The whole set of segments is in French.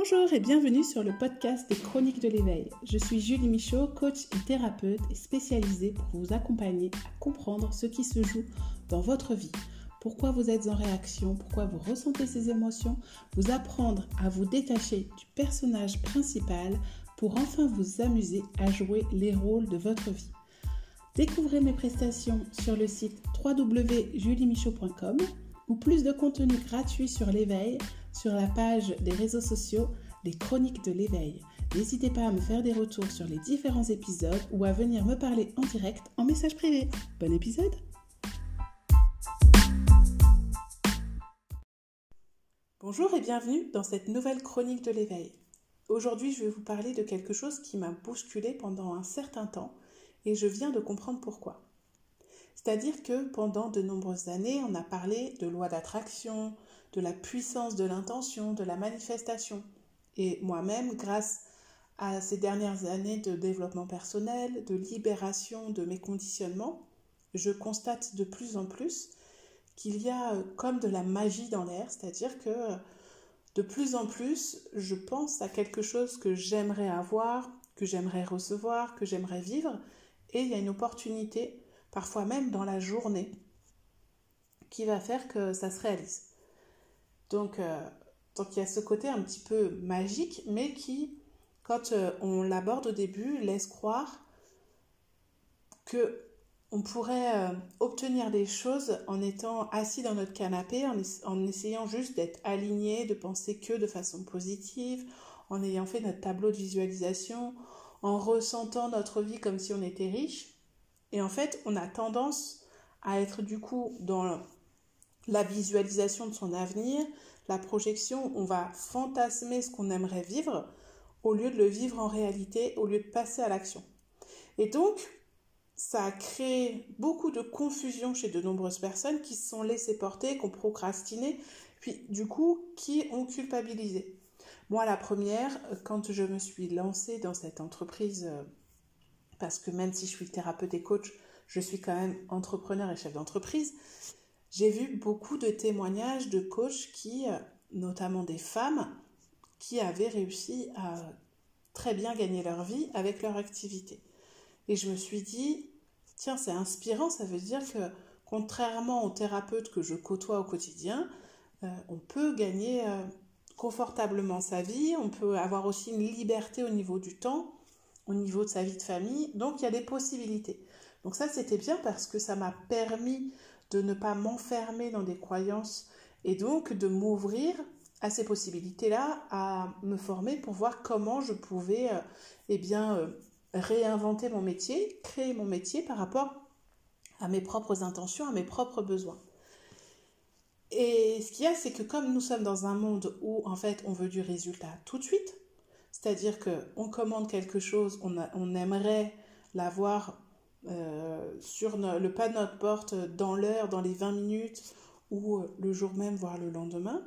Bonjour et bienvenue sur le podcast des Chroniques de l'éveil. Je suis Julie Michaud, coach et thérapeute et spécialisée pour vous accompagner à comprendre ce qui se joue dans votre vie. Pourquoi vous êtes en réaction, pourquoi vous ressentez ces émotions, vous apprendre à vous détacher du personnage principal pour enfin vous amuser à jouer les rôles de votre vie. Découvrez mes prestations sur le site www.juliemichaud.com ou plus de contenu gratuit sur l'éveil sur la page des réseaux sociaux Les Chroniques de l'éveil. N'hésitez pas à me faire des retours sur les différents épisodes ou à venir me parler en direct en message privé. Bon épisode! Bonjour et bienvenue dans cette nouvelle Chronique de l'éveil. Aujourd'hui, je vais vous parler de quelque chose qui m'a bousculée pendant un certain temps et je viens de comprendre pourquoi. C'est-à-dire que pendant de nombreuses années, on a parlé de loi d'attraction, de la puissance de l'intention, de la manifestation. Et moi-même, grâce à ces dernières années de développement personnel, de libération de mes conditionnements, je constate de plus en plus qu'il y a comme de la magie dans l'air, c'est-à-dire que de plus en plus, je pense à quelque chose que j'aimerais avoir, que j'aimerais recevoir, que j'aimerais vivre, et il y a une opportunité, parfois même dans la journée, qui va faire que ça se réalise. Donc il y a ce côté un petit peu magique, mais qui, quand on l'aborde au début, laisse croire qu'on pourrait obtenir des choses en étant assis dans notre canapé, en essayant juste d'être aligné, de penser que de façon positive, en ayant fait notre tableau de visualisation, en ressentant notre vie comme si on était riche. Et en fait, on a tendance à être du coup dans la visualisation de son avenir, la projection, on va fantasmer ce qu'on aimerait vivre au lieu de le vivre en réalité, au lieu de passer à l'action. Et donc, ça a créé beaucoup de confusion chez de nombreuses personnes qui se sont laissées porter, qui ont procrastiné, puis du coup, qui ont culpabilisé. Moi, la première, quand je me suis lancée dans cette entreprise, parce que même si je suis thérapeute et coach, je suis quand même entrepreneur et chef d'entreprise, j'ai vu beaucoup de témoignages de coachs qui, notamment des femmes, qui avaient réussi à très bien gagner leur vie avec leur activité. Et je me suis dit, tiens, c'est inspirant, ça veut dire que contrairement aux thérapeutes que je côtoie au quotidien, on peut gagner confortablement sa vie, on peut avoir aussi une liberté au niveau du temps, au niveau de sa vie de famille, donc il y a des possibilités. Donc ça, c'était bien parce que ça m'a permis de ne pas m'enfermer dans des croyances et donc de m'ouvrir à ces possibilités-là, à me former pour voir comment je pouvais réinventer mon métier, créer mon métier par rapport à mes propres intentions, à mes propres besoins. Et ce qu'il y a, c'est que comme nous sommes dans un monde où en fait on veut du résultat tout de suite, c'est-à-dire qu'on commande quelque chose, on aimerait l'avoir sur le pas de notre porte dans l'heure, dans les 20 minutes ou le jour même, voire le lendemain.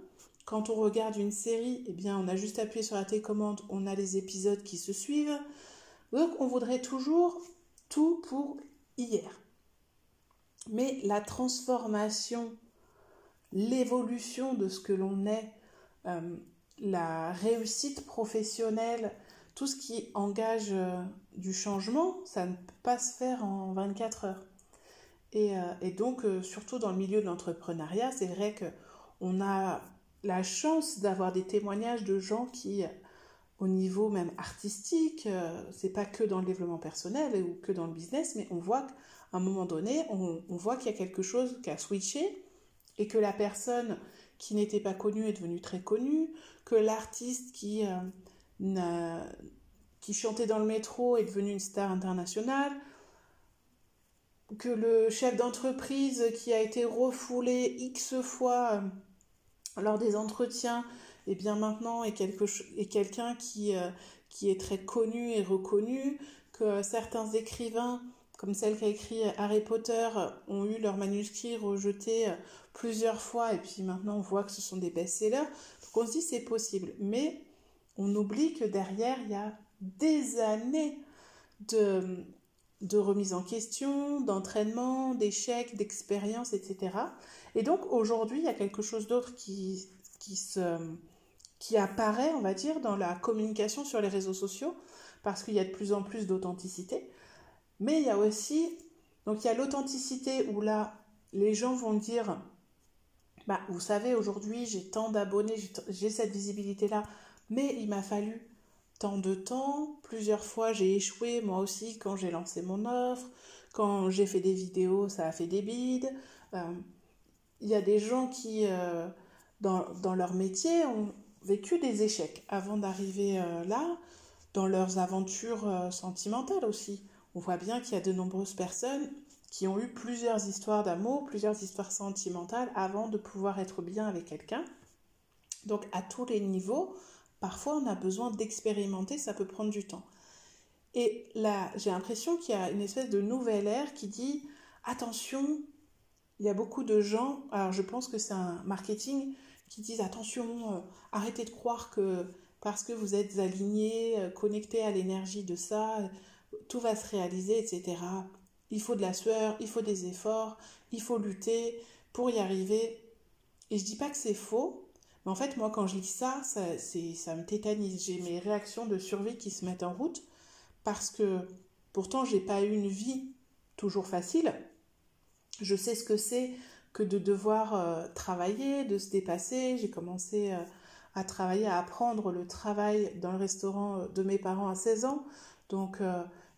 Quand on regarde une série, eh bien, on a juste appuyé sur la télécommande, on a les épisodes qui se suivent. Donc, on voudrait toujours tout pour hier. Mais la transformation, l'évolution de ce que l'on est, la réussite professionnelle, tout ce qui engage du changement, ça ne peut pas se faire en 24 heures. Et donc, surtout dans le milieu de l'entrepreneuriat, c'est vrai qu'on a la chance d'avoir des témoignages de gens qui, au niveau même artistique, c'est pas que dans le développement personnel ou que dans le business, mais on voit qu'à un moment donné, on voit qu'il y a quelque chose qui a switché et que la personne qui n'était pas connue est devenue très connue, que l'artiste qui chantait dans le métro est devenu une star internationale, que le chef d'entreprise qui a été refoulé X fois lors des entretiens, et bien maintenant est quelqu'un qui est très connu et reconnu, que certains écrivains, comme celle qui a écrit Harry Potter, ont eu leur manuscrit rejeté plusieurs fois, et puis maintenant on voit que ce sont des best-sellers. Donc on se dit c'est possible, mais on oublie que derrière il y a des années de remise en question, d'entraînement, d'échecs, d'expérience, etc. Et donc aujourd'hui, il y a quelque chose d'autre qui qui apparaît, on va dire, dans la communication sur les réseaux sociaux, parce qu'il y a de plus en plus d'authenticité. Mais il y a aussi, donc il y a l'authenticité où là, les gens vont dire, bah, vous savez, aujourd'hui, j'ai tant d'abonnés, j'ai cette visibilité-là, mais il m'a fallu tant de temps, plusieurs fois j'ai échoué, moi aussi, quand j'ai lancé mon offre, quand j'ai fait des vidéos, ça a fait des bides. Il y a des gens qui, dans leur métier, ont vécu des échecs avant d'arriver là, dans leurs aventures sentimentales aussi. On voit bien qu'il y a de nombreuses personnes qui ont eu plusieurs histoires d'amour, plusieurs histoires sentimentales avant de pouvoir être bien avec quelqu'un. Donc à tous les niveaux, parfois on a besoin d'expérimenter, ça peut prendre du temps. Et là, j'ai l'impression qu'il y a une espèce de nouvelle ère qui dit attention, il y a beaucoup de gens, alors je pense que c'est un marketing qui disent attention, arrêtez de croire que parce que vous êtes aligné, connecté à l'énergie de ça, tout va se réaliser, etc. Il faut de la sueur, il faut des efforts, il faut lutter pour y arriver. Et je dis pas que c'est faux, mais en fait, moi, quand je lis ça, ça me tétanise. J'ai mes réactions de survie qui se mettent en route parce que pourtant, j'ai pas eu une vie toujours facile. Je sais ce que c'est que de devoir travailler, de se dépasser. J'ai commencé à travailler, à apprendre le travail dans le restaurant de mes parents à 16 ans. Donc,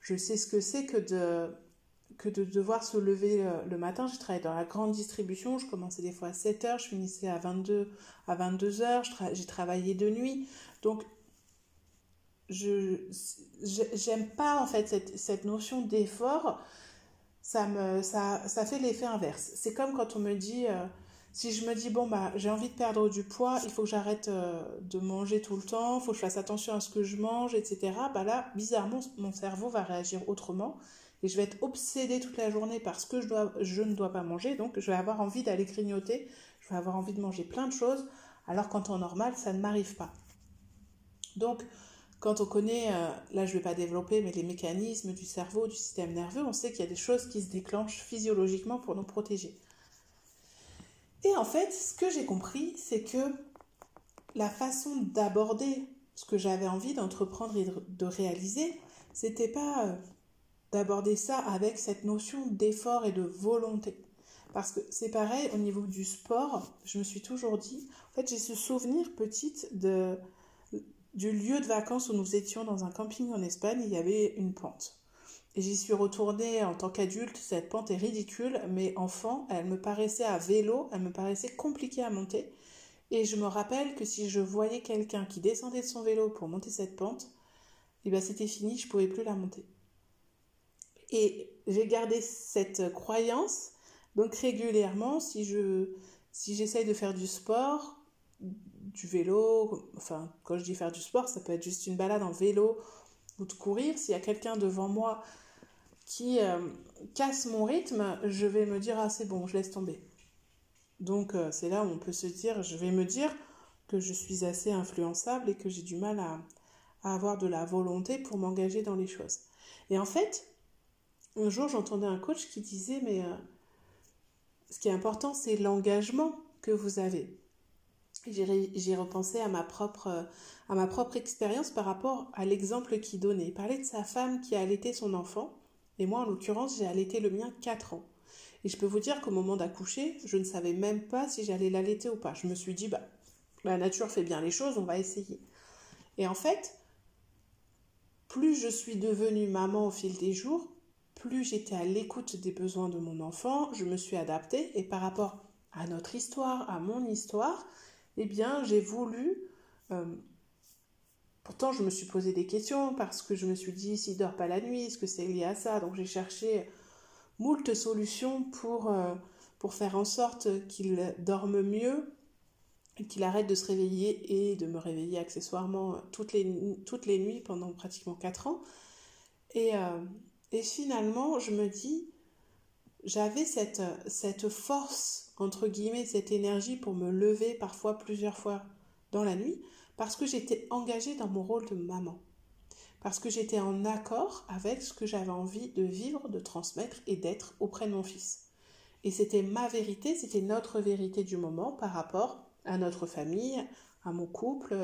je sais ce que c'est que de devoir se lever le matin. J'ai travaillé dans la grande distribution. Je commençais des fois à 7h, je finissais à 22h. J'ai travaillé de nuit. Donc, j'aime pas en fait cette notion d'effort. Ça fait l'effet inverse. C'est comme quand on me dit, si je me dis, bon, bah, j'ai envie de perdre du poids, il faut que j'arrête de manger tout le temps, il faut que je fasse attention à ce que je mange, etc. Bah là, bizarrement, mon cerveau va réagir autrement et je vais être obsédée toute la journée parce que je ne dois pas manger, donc je vais avoir envie d'aller grignoter, je vais avoir envie de manger plein de choses, alors qu'en temps normal, ça ne m'arrive pas. Donc, quand on connaît, là je ne vais pas développer, mais les mécanismes du cerveau, du système nerveux, on sait qu'il y a des choses qui se déclenchent physiologiquement pour nous protéger. Et en fait, ce que j'ai compris, c'est que la façon d'aborder ce que j'avais envie d'entreprendre et de réaliser, c'était pas d'aborder ça avec cette notion d'effort et de volonté. Parce que c'est pareil, au niveau du sport, je me suis toujours dit, en fait j'ai ce souvenir petite du lieu de vacances où nous étions dans un camping en Espagne, il y avait une pente. Et j'y suis retournée en tant qu'adulte, cette pente est ridicule, mais enfant, elle me paraissait à vélo, elle me paraissait compliquée à monter. Et je me rappelle que si je voyais quelqu'un qui descendait de son vélo pour monter cette pente, eh bien c'était fini, je ne pouvais plus la monter. Et j'ai gardé cette croyance, donc régulièrement, si j'essaye de faire du sport, du vélo, enfin quand je dis faire du sport, ça peut être juste une balade en vélo ou de courir, s'il y a quelqu'un devant moi qui casse mon rythme, je vais me dire ah c'est bon, je laisse tomber. Donc c'est là où on peut se dire, je vais me dire que je suis assez influençable et que j'ai du mal à avoir de la volonté pour m'engager dans les choses. Et en fait, un jour j'entendais un coach qui disait mais ce qui est important c'est l'engagement que vous avez. J'ai repensé à ma propre expérience par rapport à l'exemple qu'il donnait. Il parlait de sa femme qui a allaité son enfant, et moi en l'occurrence j'ai allaité le mien 4 ans. Et je peux vous dire qu'au moment d'accoucher, je ne savais même pas si j'allais l'allaiter ou pas. Je me suis dit, bah, la nature fait bien les choses, on va essayer. Et en fait, plus je suis devenue maman au fil des jours, plus j'étais à l'écoute des besoins de mon enfant, je me suis adaptée, et par rapport à notre histoire, à mon histoire, eh bien, j'ai voulu... pourtant, je me suis posé des questions parce que je me suis dit, s'il ne dort pas la nuit, est-ce que c'est lié à ça? Donc, j'ai cherché moult solutions pour faire en sorte qu'il dorme mieux, qu'il arrête de se réveiller et de me réveiller accessoirement toutes les nuits pendant pratiquement 4 ans. Et finalement, je me dis, j'avais cette force, entre guillemets, cette énergie pour me lever parfois plusieurs fois dans la nuit, parce que j'étais engagée dans mon rôle de maman. Parce que j'étais en accord avec ce que j'avais envie de vivre, de transmettre et d'être auprès de mon fils. Et c'était ma vérité, c'était notre vérité du moment par rapport à notre famille, à mon couple,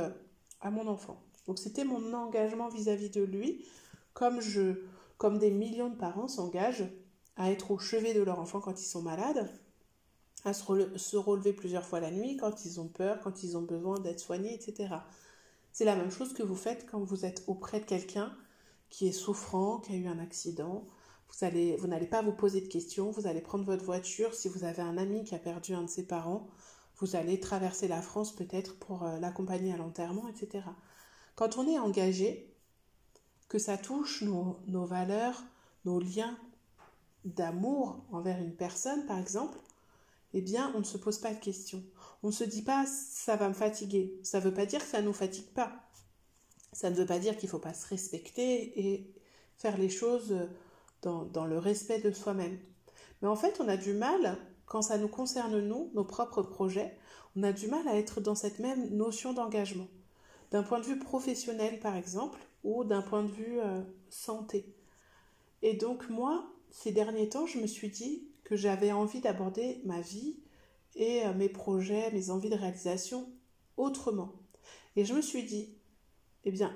à mon enfant. Donc c'était mon engagement vis-à-vis de lui, comme des millions de parents s'engagent à être au chevet de leur enfant quand ils sont malades, à se relever plusieurs fois la nuit quand ils ont peur, quand ils ont besoin d'être soignés, etc. C'est la même chose que vous faites quand vous êtes auprès de quelqu'un qui est souffrant, qui a eu un accident. Vous n'allez pas vous poser de questions, vous allez prendre votre voiture. Si vous avez un ami qui a perdu un de ses parents, vous allez traverser la France peut-être pour l'accompagner à l'enterrement, etc. Quand on est engagé, que ça touche nos valeurs, nos liens d'amour envers une personne, par exemple, eh bien, on ne se pose pas de questions. On ne se dit pas « ça va me fatiguer ». Ça ne veut pas dire que ça ne nous fatigue pas. Ça ne veut pas dire qu'il ne faut pas se respecter et faire les choses dans le respect de soi-même. Mais en fait, on a du mal, quand ça nous concerne nous, nos propres projets, on a du mal à être dans cette même notion d'engagement. D'un point de vue professionnel, par exemple, ou d'un point de vue santé. Et donc moi, ces derniers temps, je me suis dit que j'avais envie d'aborder ma vie et mes projets, mes envies de réalisation autrement. Et je me suis dit, eh bien,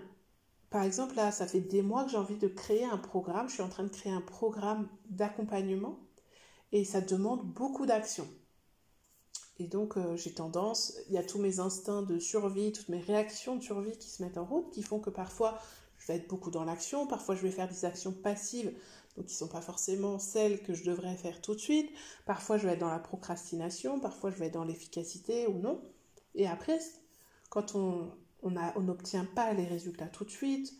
par exemple, là, ça fait des mois que j'ai envie de créer un programme. Je suis en train de créer un programme d'accompagnement et ça demande beaucoup d'action. Et donc, j'ai tendance, il y a tous mes instincts de survie, toutes mes réactions de survie qui se mettent en route, qui font que parfois, je vais être beaucoup dans l'action, parfois je vais faire des actions passives, donc qui ne sont pas forcément celles que je devrais faire tout de suite, parfois je vais être dans la procrastination, parfois je vais être dans l'efficacité ou non. Et après, quand on n'obtient pas les résultats tout de suite,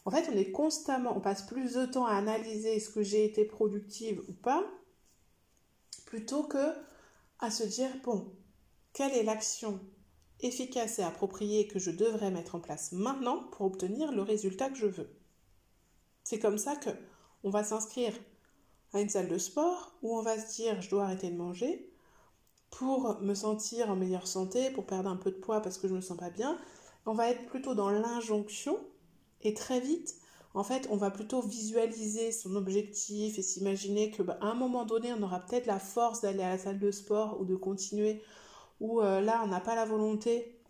en fait, on passe plus de temps à analyser est-ce que j'ai été productive ou pas, plutôt que à se dire, bon, quelle est l'action efficace et appropriée que je devrais mettre en place maintenant pour obtenir le résultat que je veux. C'est comme ça que on va s'inscrire à une salle de sport où on va se dire, je dois arrêter de manger pour me sentir en meilleure santé, pour perdre un peu de poids parce que je ne me sens pas bien. On va être plutôt dans l'injonction et très vite, en fait, on va plutôt visualiser son objectif et s'imaginer qu'à un moment donné, on aura peut-être la force d'aller à la salle de sport ou de continuer, ou là, on n'a pas la volonté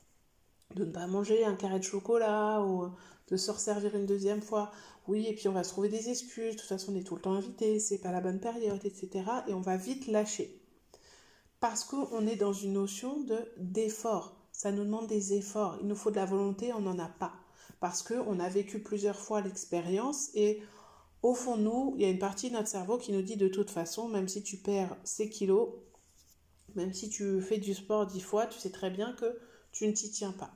de ne pas manger un carré de chocolat ou de se resservir une deuxième fois. Oui, et puis on va se trouver des excuses, de toute façon, on est tout le temps invité, c'est pas la bonne période, etc. Et on va vite lâcher. Parce qu'on est dans une notion d'effort. Ça nous demande des efforts. Il nous faut de la volonté, on n'en a pas. Parce qu'on a vécu plusieurs fois l'expérience et au fond de nous, il y a une partie de notre cerveau qui nous dit de toute façon, même si tu perds ces kilos, même si tu fais du sport 10 fois, tu sais très bien que tu ne t'y tiens pas.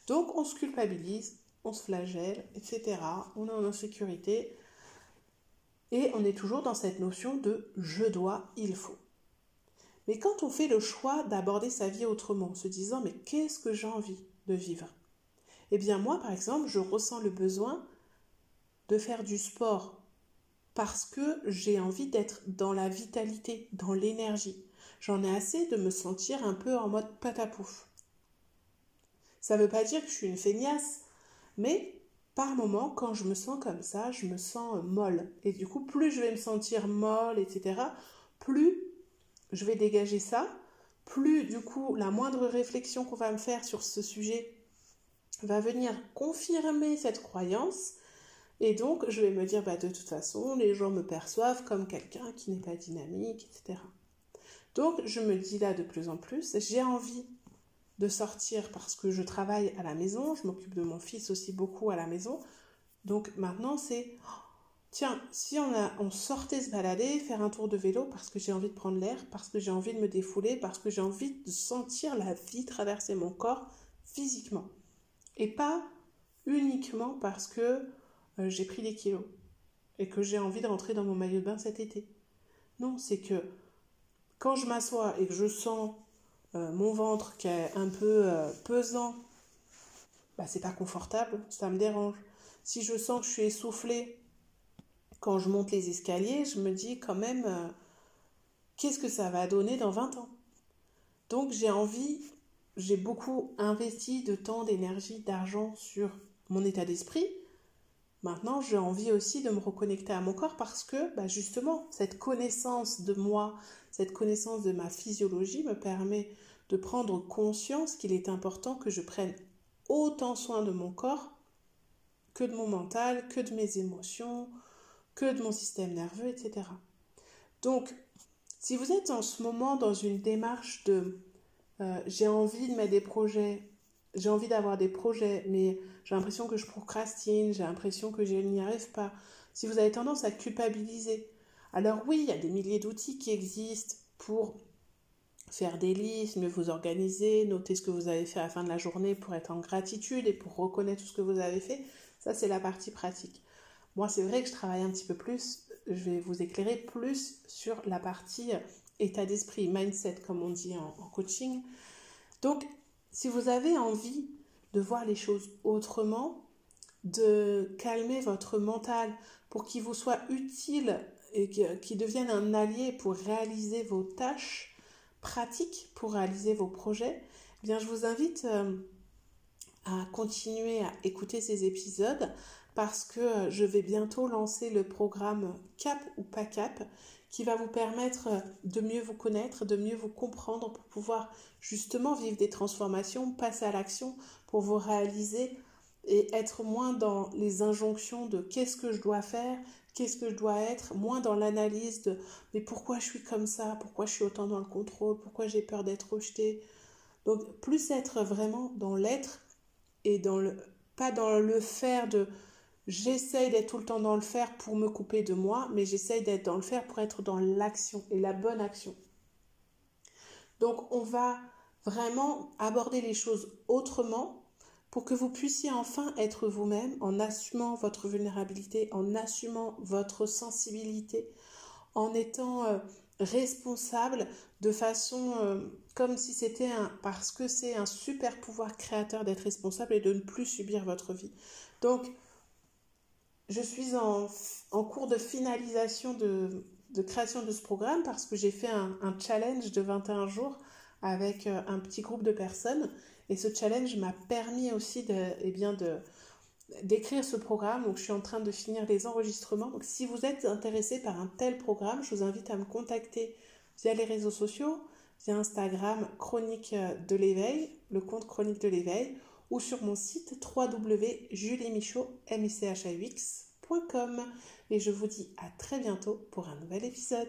Donc on se culpabilise, on se flagelle, etc. On est en insécurité et on est toujours dans cette notion de « je dois, il faut ». Mais quand on fait le choix d'aborder sa vie autrement, en se disant « mais qu'est-ce que j'ai envie de vivre ?» Eh bien moi, par exemple, je ressens le besoin de faire du sport parce que j'ai envie d'être dans la vitalité, dans l'énergie. J'en ai assez de me sentir un peu en mode patapouf. Ça ne veut pas dire que je suis une feignasse, mais par moments, quand je me sens comme ça, je me sens molle. Et du coup, plus je vais me sentir molle, etc., plus je vais dégager ça, plus du coup, la moindre réflexion qu'on va me faire sur ce sujet va venir confirmer cette croyance. Et donc, je vais me dire, de toute façon, les gens me perçoivent comme quelqu'un qui n'est pas dynamique, etc. Donc, je me dis là de plus en plus, j'ai envie de sortir parce que je travaille à la maison, je m'occupe de mon fils aussi beaucoup à la maison. Donc maintenant, c'est, tiens, si on sortait se balader, faire un tour de vélo parce que j'ai envie de prendre l'air, parce que j'ai envie de me défouler, parce que j'ai envie de sentir la vie traverser mon corps physiquement. Et pas uniquement parce que j'ai pris des kilos et que j'ai envie de rentrer dans mon maillot de bain cet été. Non, c'est que quand je m'assois et que je sens mon ventre qui est un peu pesant, c'est pas confortable, ça me dérange. Si je sens que je suis essoufflée quand je monte les escaliers, je me dis quand même qu'est-ce que ça va donner dans 20 ans. Donc j'ai beaucoup investi de temps, d'énergie, d'argent sur mon état d'esprit. Maintenant, j'ai envie aussi de me reconnecter à mon corps parce que, justement, cette connaissance de moi, cette connaissance de ma physiologie me permet de prendre conscience qu'il est important que je prenne autant soin de mon corps que de mon mental, que de mes émotions, que de mon système nerveux, etc. Donc, si vous êtes en ce moment dans une démarche de j'ai envie de mettre des projets, j'ai envie d'avoir des projets, mais j'ai l'impression que je procrastine, j'ai l'impression que je n'y arrive pas, si vous avez tendance à culpabiliser, alors oui, il y a des milliers d'outils qui existent pour faire des listes, mieux vous organiser, noter ce que vous avez fait à la fin de la journée pour être en gratitude et pour reconnaître tout ce que vous avez fait. Ça, c'est la partie pratique. Moi, c'est vrai que je travaille un petit peu plus, je vais vous éclairer plus sur la partie état d'esprit, mindset, comme on dit en coaching. Donc, si vous avez envie de voir les choses autrement, de calmer votre mental pour qu'il vous soit utile et qu'il devienne un allié pour réaliser vos tâches pratiques, pour réaliser vos projets, eh bien, je vous invite à continuer à écouter ces épisodes parce que je vais bientôt lancer le programme Cap ou pas Cap qui va vous permettre de mieux vous connaître, de mieux vous comprendre pour pouvoir justement vivre des transformations, passer à l'action pour vous réaliser et être moins dans les injonctions de qu'est-ce que je dois faire, qu'est-ce que je dois être, moins dans l'analyse de mais pourquoi je suis comme ça, pourquoi je suis autant dans le contrôle, pourquoi j'ai peur d'être rejetée. Donc plus être vraiment dans l'être et pas dans le faire de j'essaye d'être tout le temps dans le faire pour me couper de moi, mais j'essaye d'être dans le faire pour être dans l'action et la bonne action. Donc on va vraiment aborder les choses autrement pour que vous puissiez enfin être vous-même en assumant votre vulnérabilité, en assumant votre sensibilité, en étant responsable de façon comme si c'était parce que c'est un super pouvoir créateur d'être responsable et de ne plus subir votre vie. Donc, je suis en cours de finalisation de création de ce programme parce que j'ai fait un challenge de 21 jours avec un petit groupe de personnes et ce challenge m'a permis aussi d'écrire ce programme. Donc je suis en train de finir les enregistrements. Donc si vous êtes intéressé par un tel programme, je vous invite à me contacter via les réseaux sociaux, via Instagram Chronique de l'éveil, le compte Chronique de l'éveil, ou sur mon site www.juliemichaud.com. Et je vous dis à très bientôt pour un nouvel épisode.